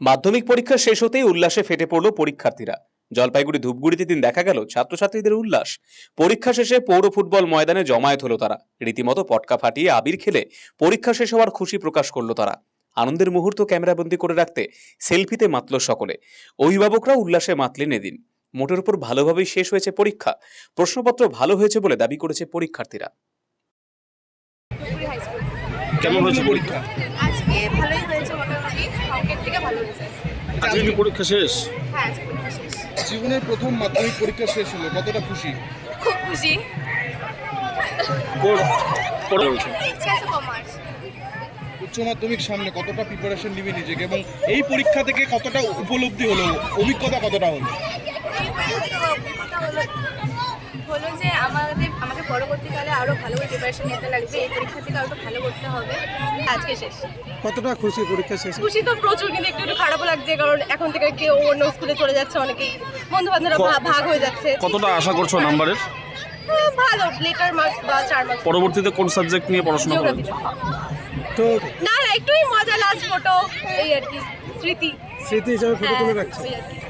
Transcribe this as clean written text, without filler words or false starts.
মাধ্যমিক পরীক্ষা শেষ হতেই উল্লাসে ফেটে পড়ল পরীক্ষার্থীরা। জলপাইগুড়ি ধূপগুড়িতে দিন দেখা গেল ছাত্রছাত্রীদের উল্লাস। পরীক্ষা শেষে পৌর ফুটবল ময়দানে জমায়েত হলো তারা। রীতিমতো পটকা ফাটিয়ে আবির খেলে পরীক্ষা শেষ হওয়ার খুশি প্রকাশ করলো তারা। আনন্দের মুহূর্ত ক্যামেরাবন্দি করে রাখতে সেলফিতে মাতল সকলে। অভিভাবকরা উল্লাসে মাতলেন এদিন। মোটের উপর ভালোভাবেই শেষ হয়েছে পরীক্ষা। প্রশ্নপত্র ভালো হয়েছে বলে দাবি করেছে পরীক্ষার্থীরা। কেমন হয়েছে পরীক্ষা? আজকে ভালোই হয়েছে, মোটামুটি অঙ্কের থেকে ভালো হয়েছে। আজকে কি পরীক্ষা শেষ? হ্যাঁ, আজকে পরীক্ষা শেষ। জীবনের প্রথম মাধ্যমিক পরীক্ষা শেষ হলো, কতটা খুশি? খুব খুশি। পড়া হয়েছে ইচ্ছা আছে কমার্স। উচ্চ মাধ্যমিক সামনে কতটা প্রিপারেশন নিবে নিজেকে এবং এই পরীক্ষা থেকে কতটা উপলব্ধি হলো, অভিজ্ঞতা কতটা হলো? হলো যে আমাকে পরবর্তীকালে আরো ভালো করে প্রিপারেশন নিতে লাগবে, এই পরীক্ষা থেকে আরো ভালো করতে হবে। আজকে শেষ। কতটা খুশি পরীক্ষা শেষে? খুশি তো প্রচুর, কিন্তু একটু একটু খারাপও লাগছে, কারণ এখন থেকে কেউ অন্য স্কুলে চলে যাচ্ছে, অনেকেই বন্ধু বান্ধবরা ভাগ হয়ে যাচ্ছে। কতটা আশা করছো নাম্বারের? ভালো, লেটার মার্কস বা 4 মার্কস। পরবর্তীতে কোন সাবজেক্ট নিয়ে পড়াশোনা করবে? তো না, একটুই মজা, লাস্ট ফটো এই আর কি, স্মৃতি স্মৃতি হিসাবে ফটো তুলে রাখছে। ওই আর কি।